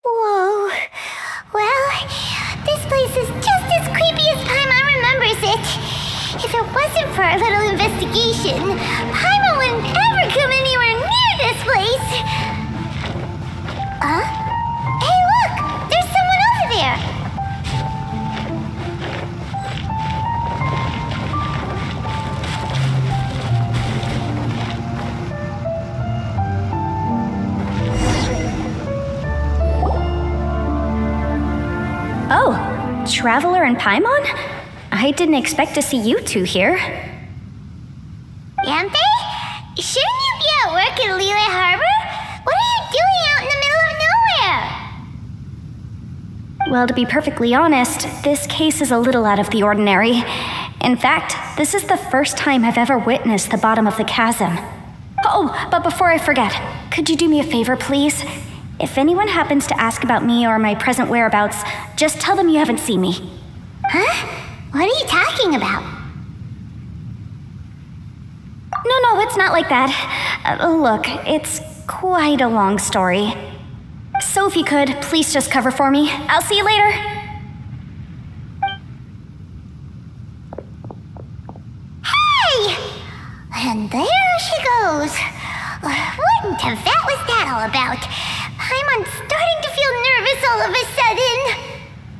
Whoa. Well, this place is just as creepy as Paimon remembers it. If it wasn't for our little investigation, Paimon wouldn't ever come anywhere near this place. Hey, look! There's someone over there! Oh, Traveler and Paimon? I didn't expect to see you two here. Yampe? Shouldn't you be at work in Liyue Harbor? What are you doing out in the middle of nowhere? Well, to be perfectly honest, this case is a little out of the ordinary. In fact, this is the first time I've ever witnessed the bottom of the chasm. Oh, but before I forget, could you do me a favor, please? If anyone happens to ask about me or my present whereabouts, just tell them you haven't seen me. Huh? What are you talking about? No, it's not like that. Look, it's quite a long story. So if you could, please just cover for me. I'll see you later. Hey! And there she goes. What in Teyvat was that all about? Paimon's starting to feel nervous all of a sudden.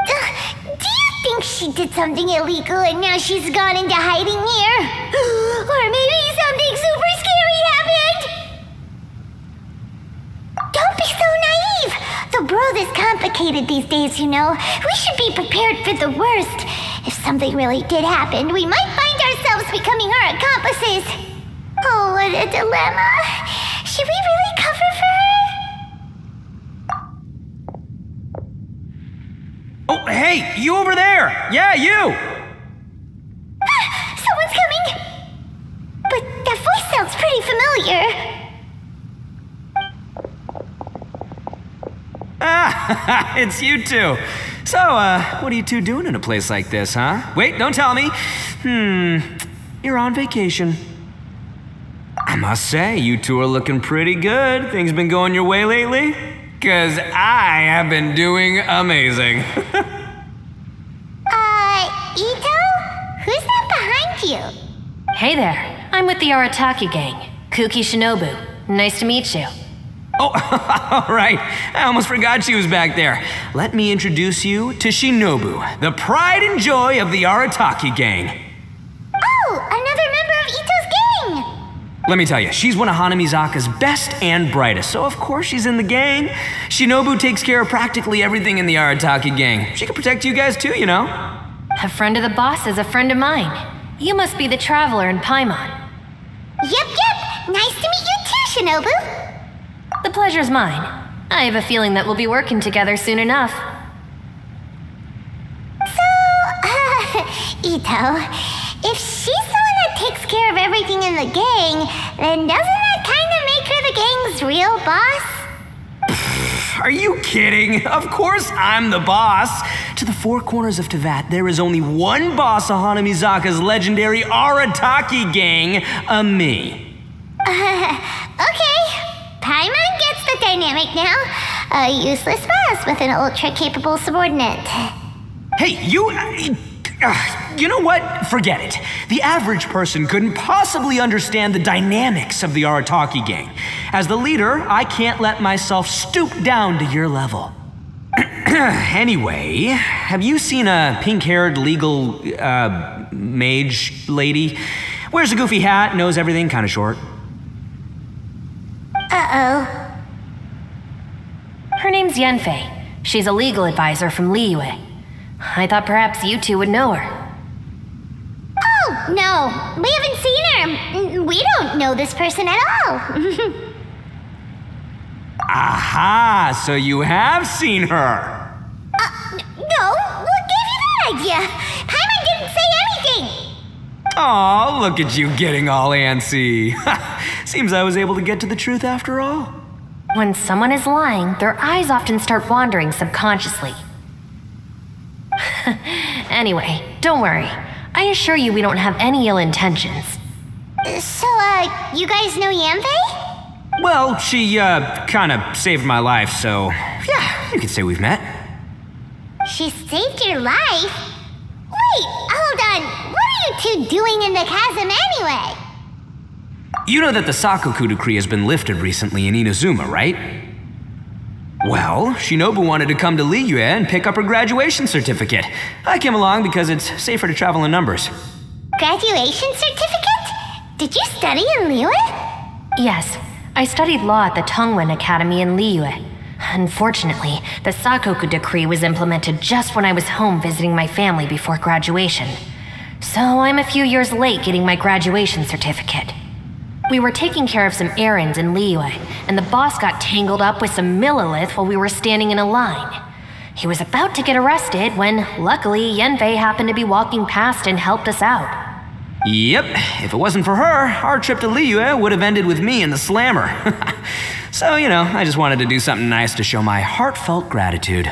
Do you think she did something illegal and now she's gone into hiding here? Or maybe something super scary happened? Don't be so naive. The world is complicated these days, you know. We should be prepared for the worst. If something really did happen, we might find ourselves becoming her accomplices. Oh, what a dilemma. Should we really cover for her? Oh, hey, you over there! Yeah, you! Someone's coming! But that voice sounds pretty familiar. Ah, it's you two. So, what are you two doing in a place like this, huh? Wait, don't tell me. You're on vacation. I must say, you two are looking pretty good. Things been going your way lately? 'Cause I have been doing amazing. Ito? Who's that behind you? Hey there, I'm with the Arataki gang. Kuki Shinobu. Nice to meet you. Oh, all right. I almost forgot she was back there. Let me introduce you to Shinobu, the pride and joy of the Arataki gang. Oh, another member of Ito's gang! Let me tell you, she's one of Hanamizaka's best and brightest, so of course she's in the gang. Shinobu takes care of practically everything in the Arataki gang. She can protect you guys too, you know. A friend of the boss is a friend of mine. You must be the Traveler in Paimon. Yep. Nice to meet you too, Shinobu. The pleasure's mine. I have a feeling that we'll be working together soon enough. So, Ito, if she's the one that takes care of everything in the gang, then doesn't that kind of make her the gang's real boss? Are you kidding? Of course I'm the boss. To the four corners of Teyvat, there is only one boss of Hanamizaka's legendary Arataki gang, me. Okay. Paimon gets the dynamic now. A useless boss with an ultra-capable subordinate. Hey, you know what? Forget it. The average person couldn't possibly understand the dynamics of the Arataki gang. As the leader, I can't let myself stoop down to your level. Anyway, have you seen a pink-haired legal, mage lady? Wears a goofy hat, knows everything, kinda short. Uh-oh. Her name's Yanfei. She's a legal advisor from Liyue. I thought perhaps you two would know her. Oh, no. We haven't seen her. We don't know this person at all. Aha, so you have seen her. No. What gave you that idea? Paimon didn't say anything. Aw, look at you getting all antsy. Seems I was able to get to the truth after all. When someone is lying, their eyes often start wandering subconsciously. Anyway, don't worry. I assure you we don't have any ill intentions. So, you guys know Yanfei? Well, she, kinda saved my life, so yeah, you could say we've met. She saved your life? Wait, hold on. What are you two doing in the chasm anyway? You know that the Sakoku decree has been lifted recently in Inazuma, right? Well, Shinobu wanted to come to Liyue and pick up her graduation certificate. I came along because it's safer to travel in numbers. Graduation certificate? Did you study in Liyue? Yes, I studied law at the Tongwen Academy in Liyue. Unfortunately, the Sakoku decree was implemented just when I was home visiting my family before graduation. So I'm a few years late getting my graduation certificate. We were taking care of some errands in Liyue, and the boss got tangled up with some Millilith while we were standing in a line. He was about to get arrested when, luckily, Yanfei happened to be walking past and helped us out. Yep, if it wasn't for her, our trip to Liyue would have ended with me and the slammer. So, I just wanted to do something nice to show my heartfelt gratitude.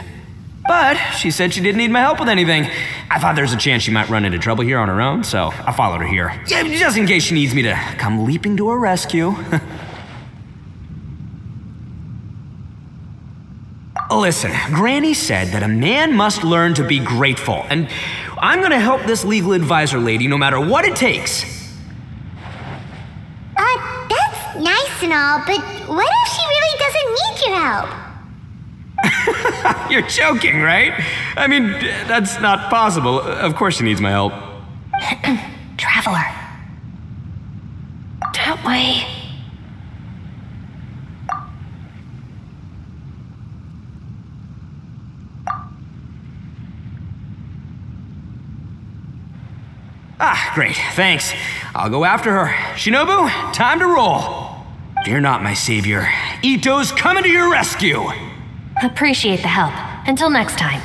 But she said she didn't need my help with anything. I thought there's a chance she might run into trouble here on her own, so I followed her here. Yeah, just in case she needs me to come leaping to her rescue. Listen, Granny said that a man must learn to be grateful, and I'm gonna help this legal advisor lady no matter what it takes. That's nice and all, but what if she really doesn't need your help? You're joking, right? I mean, that's not possible. Of course she needs my help. Traveler. That way. Ah, great, thanks. I'll go after her. Shinobu, time to roll. Fear not, my savior. Ito's coming to your rescue. Appreciate the help. Until next time.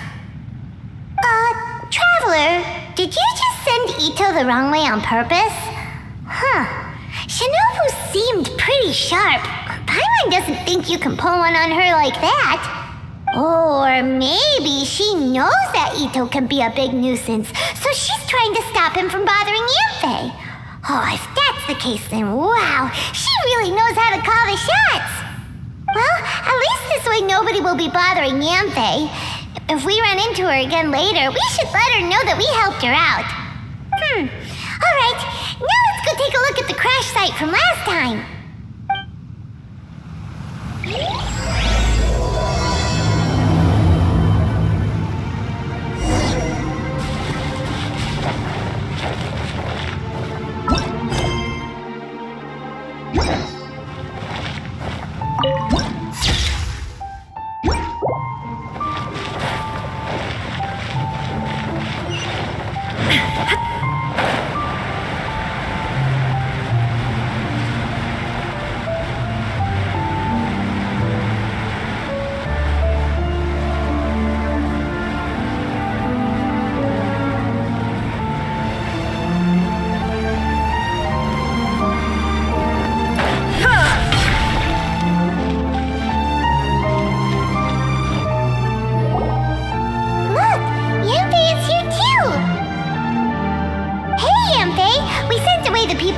Traveler, did you just send Ito the wrong way on purpose? Huh. Shinobu seemed pretty sharp. Paimon doesn't think you can pull one on her like that. Or maybe she knows that Ito can be a big nuisance, so she's trying to stop him from bothering Yanfei. Oh, if that's the case, then wow, she really knows how to call the shots. Well, at least this way nobody will be bothering Yanfei. If we run into her again later, we should let her know that we helped her out. Alright, now let's go take a look at the crash site from last time.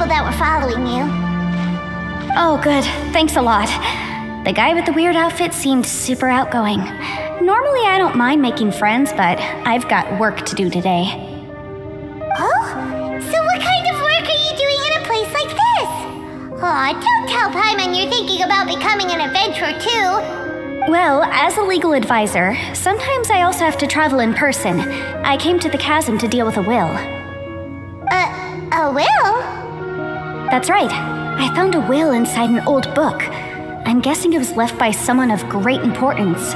That were following you. Oh, good. Thanks a lot. The guy with the weird outfit seemed super outgoing. Normally, I don't mind making friends, but I've got work to do today. Oh? So what kind of work are you doing in a place like this? Aw, don't tell Paimon you're thinking about becoming an adventurer too. Well, as a legal advisor, sometimes I also have to travel in person. I came to the chasm to deal with a will. A will? That's right. I found a will inside an old book. I'm guessing it was left by someone of great importance.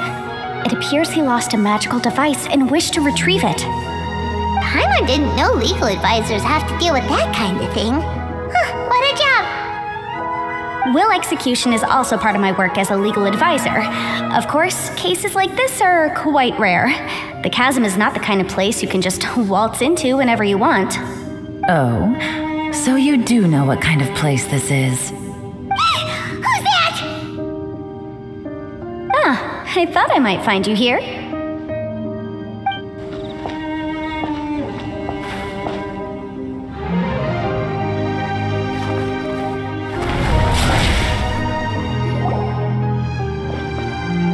It appears he lost a magical device and wished to retrieve it. Paimon didn't know legal advisors have to deal with that kind of thing. What a job! Will execution is also part of my work as a legal advisor. Of course, cases like this are quite rare. The chasm is not the kind of place you can just waltz into whenever you want. Oh, so you do know what kind of place this is. Who's that? I thought I might find you here.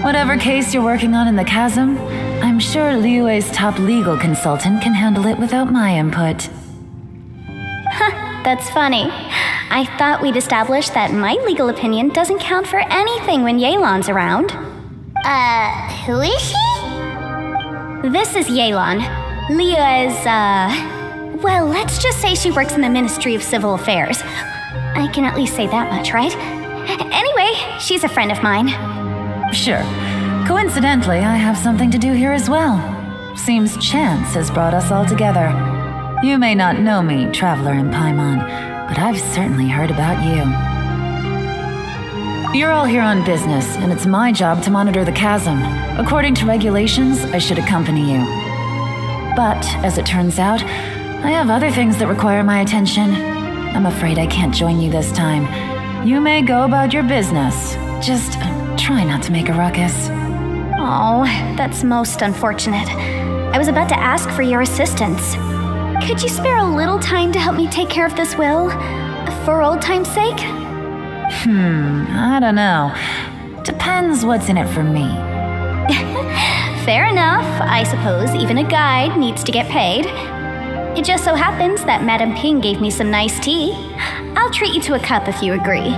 Whatever case you're working on in the chasm, I'm sure Liyue's top legal consultant can handle it without my input. That's funny. I thought we'd established that my legal opinion doesn't count for anything when Yelan's around. Who is she? This is Yelan. Liyue's, well, let's just say she works in the Ministry of Civil Affairs. I can at least say that much, right? Anyway, she's a friend of mine. Sure. Coincidentally, I have something to do here as well. Seems chance has brought us all together. You may not know me, traveler in Paimon, but I've certainly heard about you. You're all here on business, and it's my job to monitor the chasm. According to regulations, I should accompany you. But, as it turns out, I have other things that require my attention. I'm afraid I can't join you this time. You may go about your business. Just try not to make a ruckus. Oh, that's most unfortunate. I was about to ask for your assistance. Could you spare a little time to help me take care of this will? For old time's sake? I don't know. Depends what's in it for me. Fair enough. I suppose even a guide needs to get paid. It just so happens that Madame Ping gave me some nice tea. I'll treat you to a cup if you agree.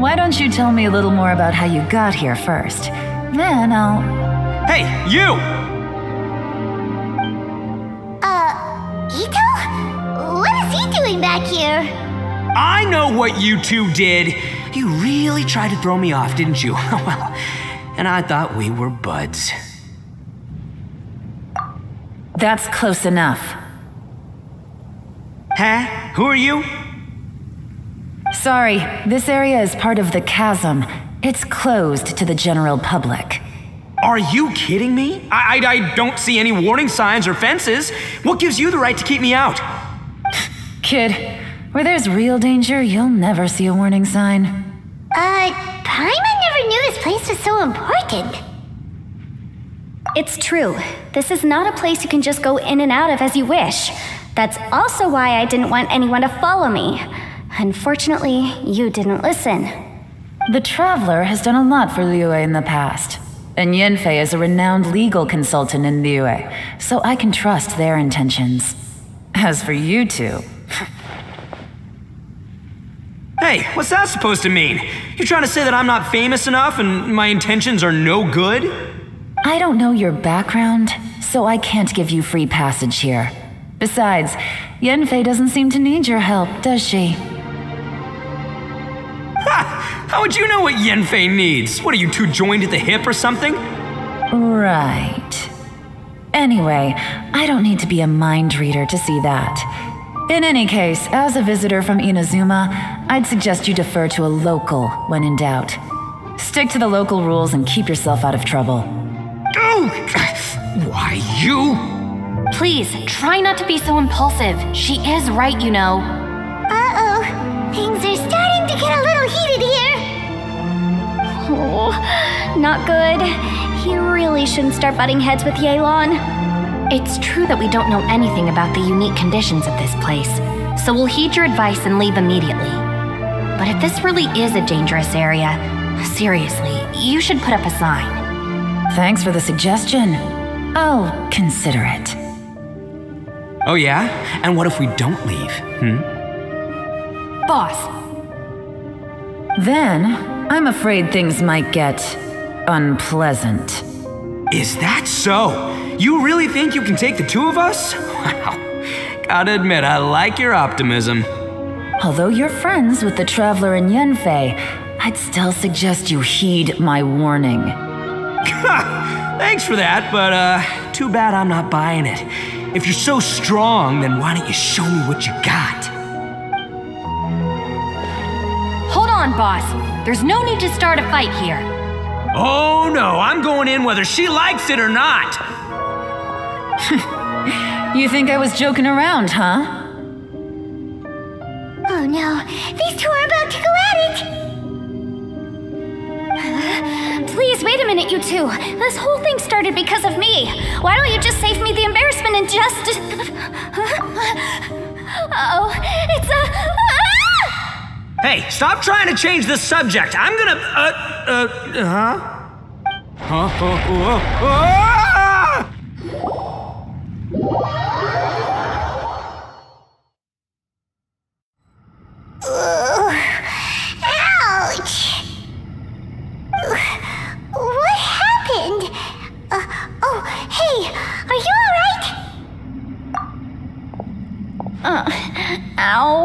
Why don't you tell me a little more about how you got here first? Then I'll... Hey, you! Ito? What is he doing back here? I know what you two did. You really tried to throw me off, didn't you? Well, and I thought we were buds. That's close enough. Huh? Who are you? Sorry, this area is part of the chasm. It's closed to the general public. Are you kidding me? I don't see any warning signs or fences. What gives you the right to keep me out? Kid, where there's real danger, you'll never see a warning sign. Paimon never knew this place was so important. It's true. This is not a place you can just go in and out of as you wish. That's also why I didn't want anyone to follow me. Unfortunately, you didn't listen. The Traveler has done a lot for Liyue in the past. And Yanfei is a renowned legal consultant in Liyue, so I can trust their intentions. As for you two... Hey, what's that supposed to mean? You trying to say that I'm not famous enough and my intentions are no good? I don't know your background, so I can't give you free passage here. Besides, Yanfei doesn't seem to need your help, does she? Ha! How would you know what Yanfei needs? What, are you two joined at the hip or something? Right. Anyway, I don't need to be a mind reader to see that. In any case, as a visitor from Inazuma, I'd suggest you defer to a local when in doubt. Stick to the local rules and keep yourself out of trouble. Oh! Why, you? Please, try not to be so impulsive. She is right, you know. Uh-oh. Things are starting to get a little heated here. Oh, not good. You really shouldn't start butting heads with Yelan. It's true that we don't know anything about the unique conditions of this place, so we'll heed your advice and leave immediately. But if this really is a dangerous area, seriously, you should put up a sign. Thanks for the suggestion. I'll consider it. Oh yeah? And what if we don't leave? Boss, Then, I'm afraid things might get unpleasant. Is that so? You really think you can take the two of us? Wow. Gotta admit, I like your optimism. Although you're friends with the Traveler and Yanfei, I'd still suggest you heed my warning. Thanks for that, but too bad I'm not buying it. If you're so strong, then why don't you show me what you got? hold on, boss. There's no need to start a fight here. Oh no, I'm going in whether she likes it or not. You think I was joking around, huh? Oh no, these two are about to go at it! get you two. This whole thing started because of me. Why don't you just save me the embarrassment and just... Oh, it's a... Hey, stop trying to change the subject. I'm gonna... Huh? Ouch! What happened? Oh, hey, are you alright? Ow.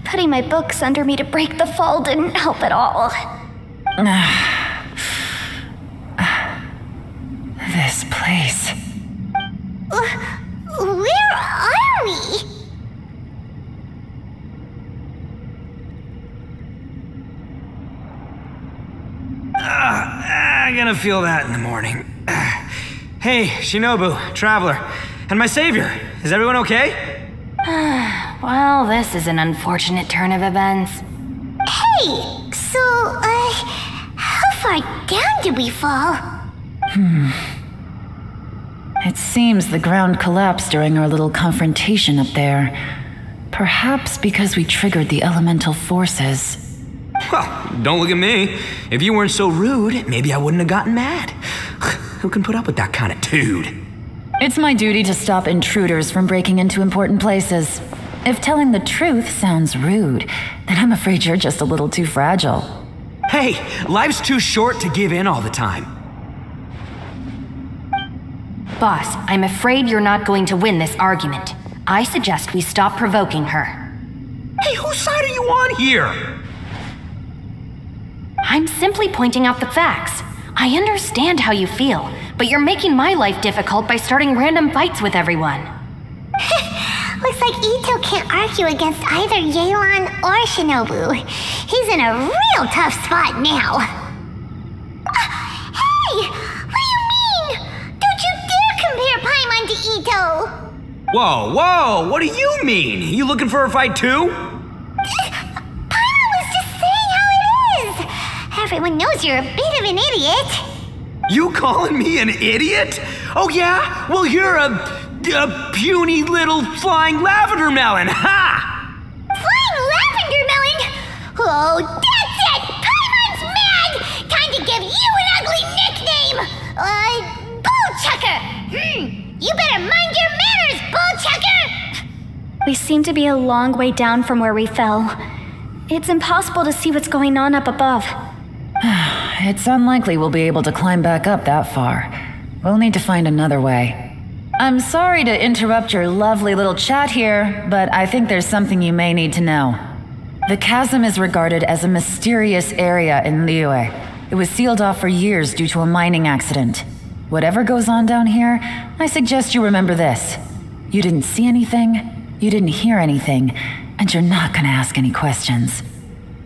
Putting my books under me to break the fall didn't help at all. This place. Where are we? I'm gonna feel that in the morning. Hey, Shinobu, Traveler, and my savior. Is everyone okay? Well, this is an unfortunate turn of events. Hey, so, how far down did we fall? It seems the ground collapsed during our little confrontation up there. Perhaps because we triggered the elemental forces. Well, don't look at me. If you weren't so rude, maybe I wouldn't have gotten mad. Who can put up with that kind of dude? It's my duty to stop intruders from breaking into important places. If telling the truth sounds rude, then I'm afraid you're just a little too fragile. Hey, life's too short to give in all the time. Boss, I'm afraid you're not going to win this argument. I suggest we stop provoking her. Hey, whose side are you on here? I'm simply pointing out the facts. I understand how you feel, but you're making my life difficult by starting random fights with everyone. Looks like Ito can't argue against either Yelan or Shinobu. He's in a real tough spot now. Hey! What do you mean? Don't you dare compare Paimon to Ito! Whoa, what do you mean? You looking for a fight too? Paimon was just saying how it is! Everyone knows you're a bit of an idiot. You calling me an idiot? Oh yeah? Well, you're a puny little flying lavender melon, ha! Flying lavender melon? Oh, that's it! Paimon's mad! Time to give you an ugly nickname! Bullchucker! You better mind your manners, Bullchucker! We seem to be a long way down from where we fell. It's impossible to see what's going on up above. It's unlikely we'll be able to climb back up that far. We'll need to find another way. I'm sorry to interrupt your lovely little chat here, but I think there's something you may need to know. The chasm is regarded as a mysterious area in Liyue. It was sealed off for years due to a mining accident. Whatever goes on down here, I suggest you remember this. You didn't see anything, you didn't hear anything, and you're not gonna ask any questions.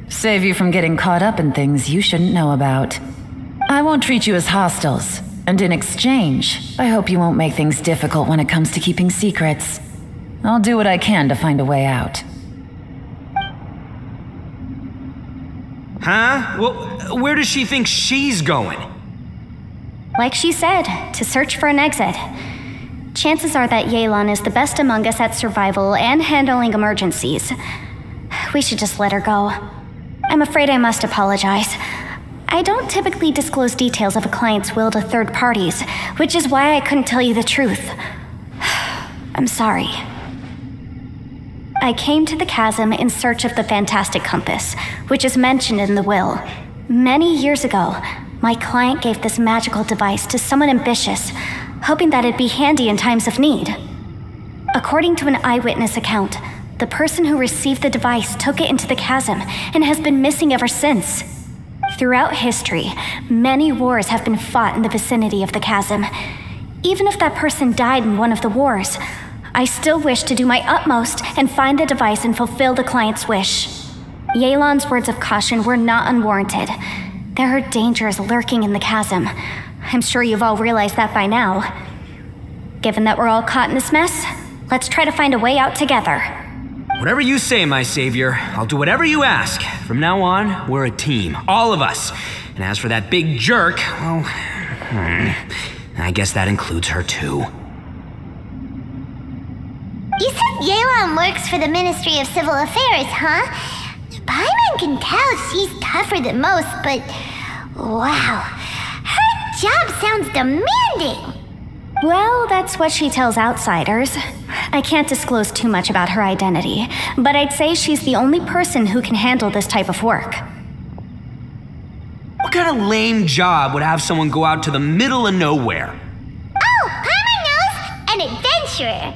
Save you from getting caught up in things you shouldn't know about. I won't treat you as hostiles, and in exchange, I hope you won't make things difficult when it comes to keeping secrets. I'll do what I can to find a way out. Huh? Well, where does she think she's going? Like she said, to search for an exit. Chances are that Yelan is the best among us at survival and handling emergencies. We should just let her go. I'm afraid I must apologize. I don't typically disclose details of a client's will to third parties, which is why I couldn't tell you the truth. I'm sorry. I came to the chasm in search of the fantastic compass, which is mentioned in the will. Many years ago, my client gave this magical device to someone ambitious, hoping that it'd be handy in times of need. According to an eyewitness account, the person who received the device took it into the chasm and has been missing ever since. Throughout history, many wars have been fought in the vicinity of the chasm. Even if that person died in one of the wars, I still wish to do my utmost and find the device and fulfill the client's wish. Yelan's words of caution were not unwarranted. There are dangers lurking in the chasm. I'm sure you've all realized that by now. Given that we're all caught in this mess, let's try to find a way out together. Whatever you say, my savior, I'll do whatever you ask. From now on, we're a team, all of us. And as for that big jerk, well, I guess that includes her too. You said Yelan works for the Ministry of Civil Affairs, huh? Paimon can tell she's tougher than most, but wow, her job sounds demanding. Well, that's what she tells outsiders. I can't disclose too much about her identity, but I'd say she's the only person who can handle this type of work. What kind of lame job would have someone go out to the middle of nowhere? Oh, Paimon knows! An adventurer.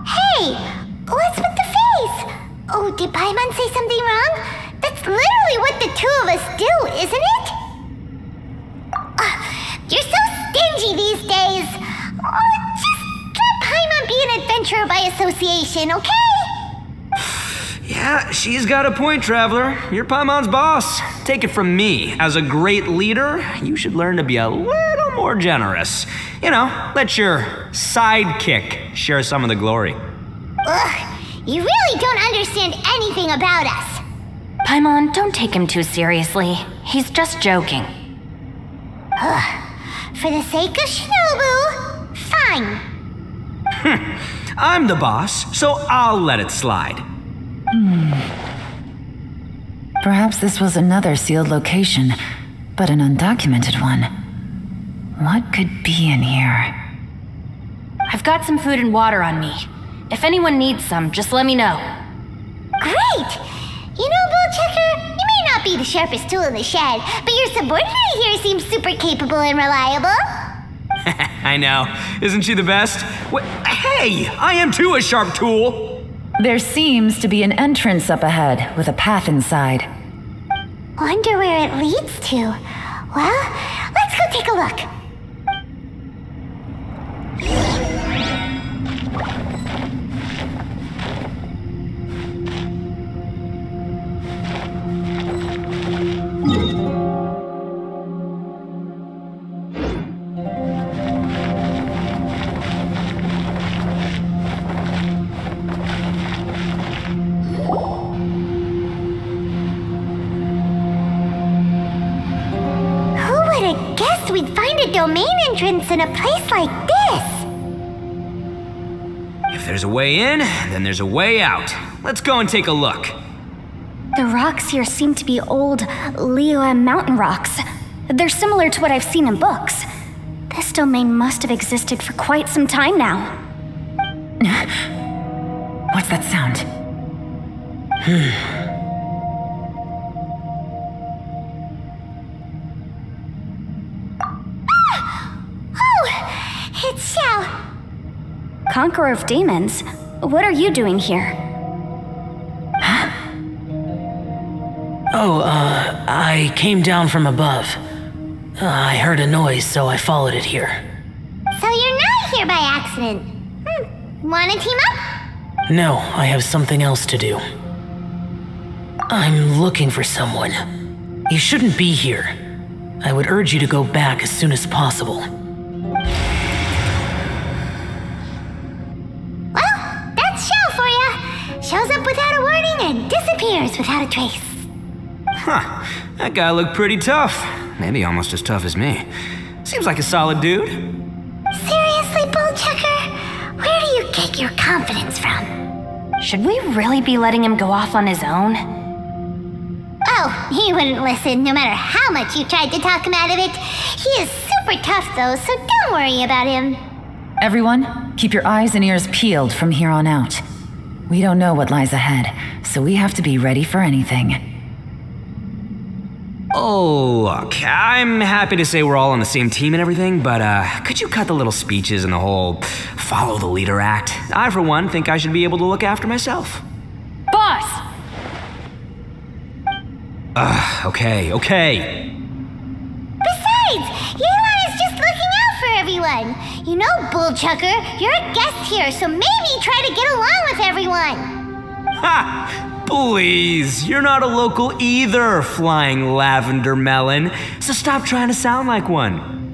Hey, what's with the face? Oh, did Paimon say something wrong? That's literally what the two of us do, isn't it? You're so stingy these days. Just let Paimon be an adventurer by association, okay? Yeah, she's got a point, Traveler. You're Paimon's boss. Take it from me. As a great leader, you should learn to be a little more generous. You know, let your sidekick share some of the glory. Ugh, you really don't understand anything about us. Paimon, don't take him too seriously. He's just joking. For the sake of Shinobu, fine. I'm the boss, so I'll let it slide. Perhaps this was another sealed location, but an undocumented one. What could be in here? I've got some food and water on me. If anyone needs some, just let me know. Great! You know, Bullchecker, you may not be the sharpest tool in the shed, but your subordinate here seems super capable and reliable. I know. Isn't she the best? Hey, I am too a sharp tool. There seems to be an entrance up ahead with a path inside. Wonder where it leads to. Well, let's go take a look. We'd find a domain entrance in a place like this. If there's a way in, then there's a way out. Let's go and take a look. The rocks here seem to be old Liyue mountain rocks. They're similar to what I've seen in books. This domain must have existed for quite some time now. What's that sound? It's Xiao. Conqueror of Demons, what are you doing here? I came down from above. I heard a noise, so I followed it here. So you're not here by accident. Wanna team up? No, I have something else to do. I'm looking for someone. You shouldn't be here. I would urge you to go back as soon as possible. Shows up without a warning and disappears without a trace. Huh, that guy looked pretty tough. Maybe almost as tough as me. Seems like a solid dude. Seriously, Bullchecker? Where do you get your confidence from? Should we really be letting him go off on his own? Oh, he wouldn't listen no matter how much you tried to talk him out of it. He is super tough though, so don't worry about him. Everyone, keep your eyes and ears peeled from here on out. We don't know what lies ahead, so we have to be ready for anything. Oh, look, I'm happy to say we're all on the same team and everything, but could you cut the little speeches and the whole follow the leader act? I, for one, think I should be able to look after myself. Boss! Okay. Besides, Yelan is just looking out for everyone. You know, Bullchucker, you're a guest here, so maybe try to get along with everyone. Ha! Please, you're not a local either, flying lavender melon, so stop trying to sound like one.